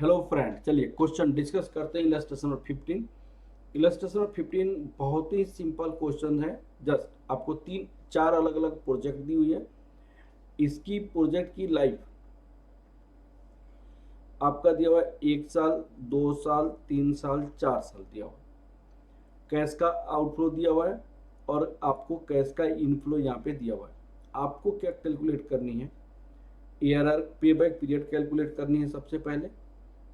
Hello friend, चलिए question discuss करते हैं। Illustration number 15। इलस्ट्रेशन नंबर 15 बहुत ही सिंपल क्वेश्चन है। जस्ट आपको तीन चार अलग अलग प्रोजेक्ट दी हुई है। इसकी प्रोजेक्ट की लाइफ आपका दिया हुआ है 1 साल, 2 साल, 3 साल, 4 साल दिया हुआ है। कैश का आउटफ्लो दिया हुआ है और आपको कैश का इनफ्लो यहाँ पे दिया हुआ है। आपको क्या कैलकुलेट करनी है? ARR पे बैक पीरियड कैलकुलेट करनी है सबसे पहले।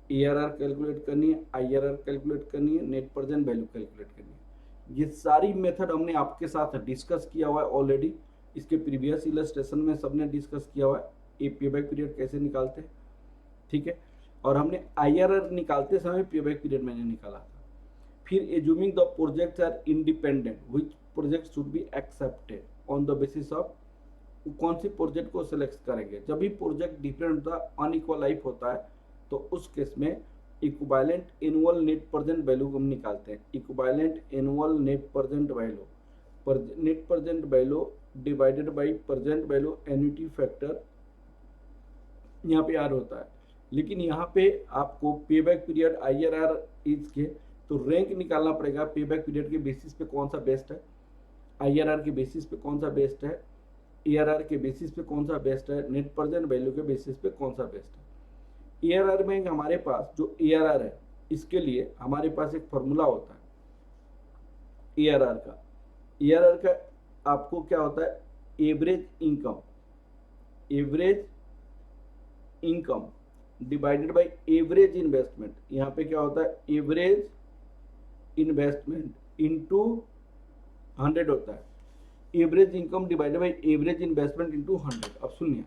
ARR कैलकुलेट करनी है, IRR कैलकुलेट करनी है, नेट प्रेजेंट वैल्यू कैलकुलेट करनी है। ये सारी मेथड हमने आपके साथ डिस्कस किया हुआ है ऑलरेडी। इसके प्रीवियस इलस्ट्रेशन में सबने डिस्कस किया हुआ है ये पे बैक पीरियड कैसे निकालते हैं, ठीक है। और हमने IRR निकालते समय पे बैक पीरियड मैंने निकाला था। फिर assuming the projects are independent which project should be accepted on the basis of कौन सी प्रोजेक्ट को सिलेक्ट करेंगे। जब भी प्रोजेक्ट डिफरेंट होता है, अनइक्वल लाइफ होता है, तो उस केस में equivalent annual net present value हम निकालते हैं। Equivalent annual net present value, net present value divided by present value annuity factor यहाँ पे आर होता है। लेकिन यहाँ पे आपको पे बैक पीरियड IRR इसके तो रैंक निकालना पड़ेगा। पे बैक पीरियड के बेसिस पे कौन सा बेस्ट है, IRR के बेसिस पे कौन सा बेस्ट है, ARR के बेसिस पे कौन सा बेस्ट है, नेट प्रेजेंट वैल्यू के बेसिस पे कौन सा बेस्ट है। ARR में हमारे पास जो ARR है, इसके लिए हमारे पास एक फॉर्मूला होता है ARR का। ARR का आपको क्या होता है? Average income, average income divided by average investment. यहाँ पे क्या होता है? एवरेज इन्वेस्टमेंट इनटू 100 होता है। Average income divided by average investment into 100। अब सुनिए,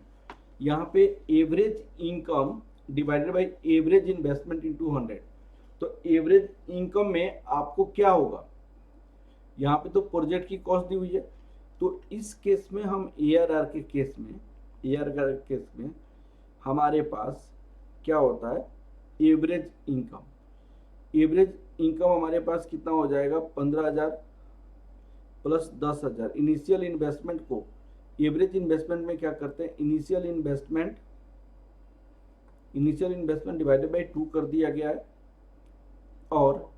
यहाँ पे average income divided by average investment into 100। तो एवरेज इनकम में आपको क्या होगा? यहाँ पे तो प्रोजेक्ट की कॉस्ट दी हुई है, तो इस केस में हम ARR के केस में, ARR के केस में हमारे पास क्या होता है? Average income. एवरेज इनकम हमारे पास कितना हो जाएगा? 15,000 प्लस 10,000। इनिशियल इन्वेस्टमेंट को एवरेज इन्वेस्टमेंट में क्या करते हैं? इनिशियल इन्वेस्टमेंट डिवाइडेड बाय 2 कर दिया गया है। और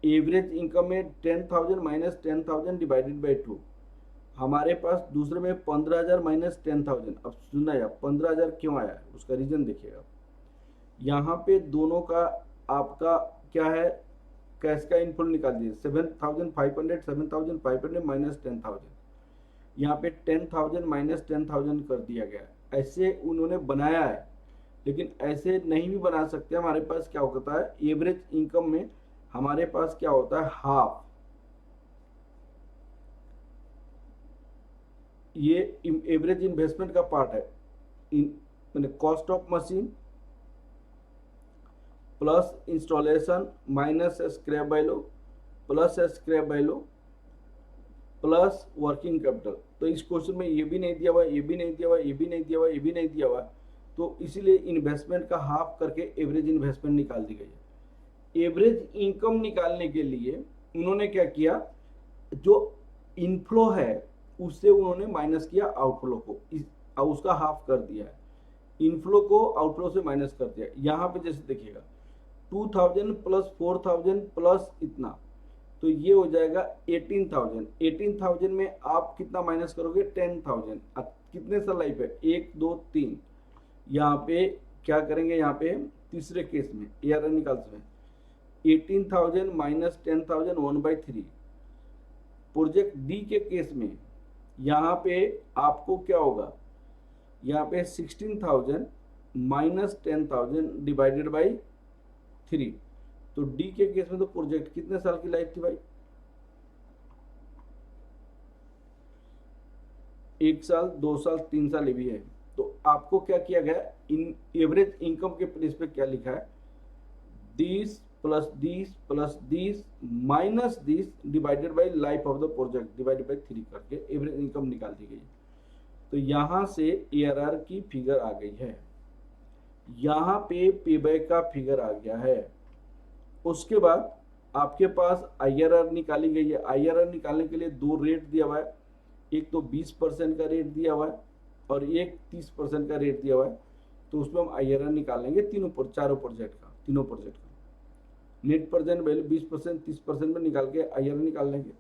एवरेज इनकम में 10,000 माइनस 10,000 डिवाइडेड बाय 2। हमारे पास दूसरे में 15,000 माइनस 10,000। अब सुनना यार, 15,000 क्यों आया है उसका रीजन देखिएगा। यहाँ पे दोनों का आपका क्या है? कैश का इनफ्लो निकाल दीजिए। 7,500 7,500 माइनस 10,000। यहाँ पे 10,000 माइनस 10,000 कर दिया गया है। ऐसे उन्होंने बनाया है, लेकिन ऐसे नहीं भी बना सकते। हमारे पास क्या होता है? एवरेज इनकम में हमारे पास क्या होता है? हाफ। ये एवरेज इन्वेस्टमेंट का पार्ट है। Cost of machine plus installation minus scrap value plus scrap value plus working capital. तो इस क्वेश्चन में ये भी नहीं दिया हुआ, ये भी नहीं दिया हुआ, ये भी नहीं दिया हुआ, ये भी नहीं दिया हुआ, तो इसीलिए इन्वेस्टमेंट का हाफ करके एवरेज इन्वेस्टमेंट निकाल दी गई है। एवरेज इनकम निकालने के लिए उन्होंने क्या किया? जो इनफ्लो है उससे उन्होंने माइनस किया आउटफ्लो को, उसका हाफ कर दिया है। इनफ्लो को आउटफ्लो से माइनस कर दिया। यहाँ पे जैसे देखिएगा 2,000 प्लस 4,000 प्लस इतना, तो ये हो जाएगा 18,000। 18,000 में आप कितना माइनस करोगे? 10,000। अब कितने साल लाइफ है? 1 2 3। यहाँ पे क्या करेंगे? यहाँ पे तीसरे केस में ARR निकाल सकते हैं। 18,000 माइनस 10,000 1/3। प्रोजेक्ट डी के केस में यहाँ पे आपको क्या होगा? यहाँ पे 16,000 माइनस 10,000 डिवाइडेड बाई 3। तो डी के केस में तो प्रोजेक्ट कितने साल की लाइफ थी भाई? 1 साल, 2 साल, 3 साल ये भी है। तो आपको क्या किया गया? इन एवरेज इनकम के प्लेस पे क्या लिखा है? This plus this minus this divided by life of the project divided by 3 करके एवरेज इनकम निकाल दी गई। तो यहां से ARR की फिगर आ गई है, यहाँ पे पेबैक का फिगर आ गया है। उसके बाद आपके पास IRR निकाली गई है। IRR निकालने के लिए 2 रेट दिया हुआ है। एक तो 20% का रेट दिया हुआ है और एक 30% का रेट दिया हुआ है। तो उसमें हम IRR निकाल लेंगे चारों प्रोजेक्ट का, तीनों प्रोजेक्ट का। नेट प्रेजेंट वैल्यू 20% 30% में निकाल के IRR निकाल लेंगे।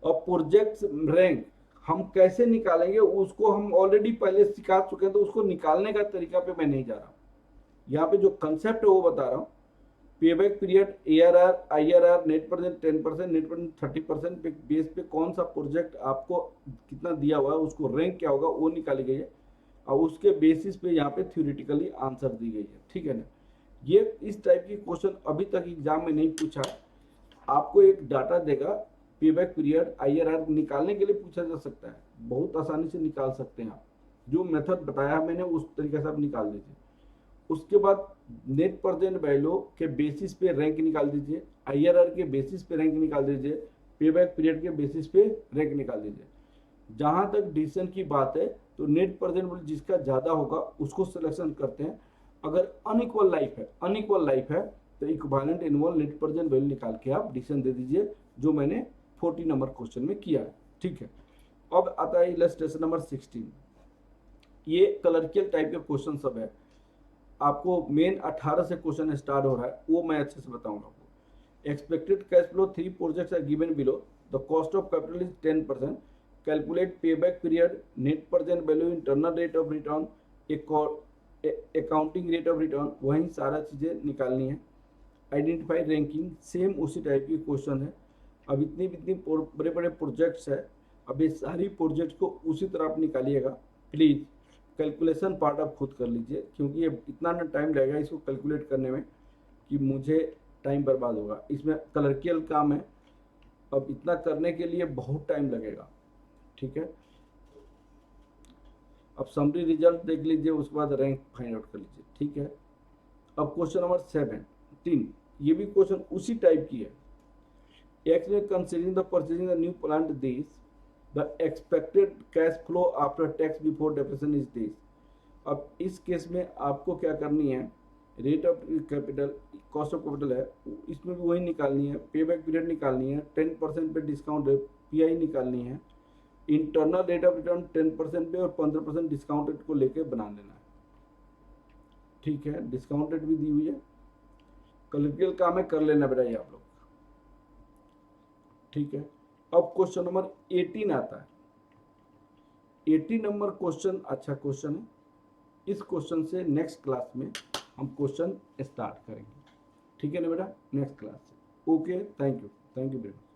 और प्रोजेक्ट रैंक हम कैसे निकालेंगे उसको हम ऑलरेडी पहले सिखा चुके हैं, तो उसको निकालने का तरीका पे मैं नहीं जा रहा। यहाँ पे जो कंसेप्ट है वो बता रहा हूँ। Payback period, ARR, IRR, net present 10%, net present 30% पे बेस पे कौन सा प्रोजेक्ट आपको कितना दिया हुआ है, उसको रैंक क्या होगा वो निकाली गई है, और उसके बेसिस पे यहाँ पे थ्योरेटिकली आंसर दी गई है। ठीक है ना। ये इस टाइप की क्वेश्चन अभी तक एग्जाम में नहीं पूछा है। आपको एक डाटा देगा, पेबैक पीरियड, IRR निकालने के लिए पूछा जा सकता है, बहुत आसानी से निकाल सकते हैं आप। जो मेथड बताया मैंने उस तरीके से आप निकाल दीजिए। उसके बाद नेट प्रेजेंट वैल्यू के बेसिस पे रैंक निकाल दीजिए, IRR के बेसिस पे रैंक निकाल दीजिए, पेबैक पीरियड के बेसिस पे रैंक निकाल दीजिए। जहां तक डिसीजन की बात है तो नेट प्रेजेंट वैल्यू जिसका ज़्यादा होगा उसको सिलेक्शन करते हैं। अगर अनइक्वल लाइफ है तो equivalent involve net present value निकाल के आप डिसीजन दे दीजिए, जो मैंने 40 नंबर क्वेश्चन में किया है। ठीक है। अब आता है इलस्ट्रेशन नंबर 16। ये कलरिकल टाइप के क्वेश्चन सब है। आपको मेन 18 से क्वेश्चन स्टार्ट हो रहा है, वो मैं अच्छे से बताऊंगा आपको। Expected cash flow 3 projects are given below, the cost of capital is 10%, calculate payback period, net present value, internal rate of return, accounting rate of return, वही सारा चीज़ें निकालनी है। आइडेंटिफाई रैंकिंग, सेम उसी टाइप की क्वेश्चन है। अब इतनी बड़े बड़े प्रोजेक्ट्स है, अब ये सारी प्रोजेक्ट को उसी तरह आप निकालिएगा। प्लीज़ कैलकुलेशन पार्ट आप खुद कर लीजिए, क्योंकि ये इतना ना टाइम लगेगा इसको कैलकुलेट करने में कि मुझे टाइम बर्बाद होगा। इसमें कलरिकल काम है, अब इतना करने के लिए बहुत टाइम लगेगा। ठीक है। अब समरी रिजल्ट देख लीजिए, उसके बाद रैंक फाइंड आउट कर लीजिए। ठीक है। अब क्वेश्चन नंबर 17, ये भी क्वेश्चन उसी टाइप की है। X में considering the purchasing the new plant this, the expected cash flow after tax before depreciation is this। अब इस केस में आपको क्या करनी है, rate of capital, cost of capital है, इसमें भी वही निकालनी है, पेबैक पीरियड निकालनी है, 10% पे डिस्काउंट है, PI निकालनी है, इंटरनल रेट ऑफ रिटर्न 10% पे और 15% डिस्काउंट रेट को लेके बना लेना है। ठीक है। डिस्काउंट रेट भी दी हुई है। कलरिकल काम है, कर लेना बेटा ये आप लोग। ठीक है। अब क्वेश्चन नंबर 18 आता है। 18 नंबर क्वेश्चन अच्छा क्वेश्चन है। इस क्वेश्चन से नेक्स्ट क्लास में हम क्वेश्चन स्टार्ट करेंगे। ठीक है ना बेटा, नेक्स्ट क्लास से। Okay, thank you very much.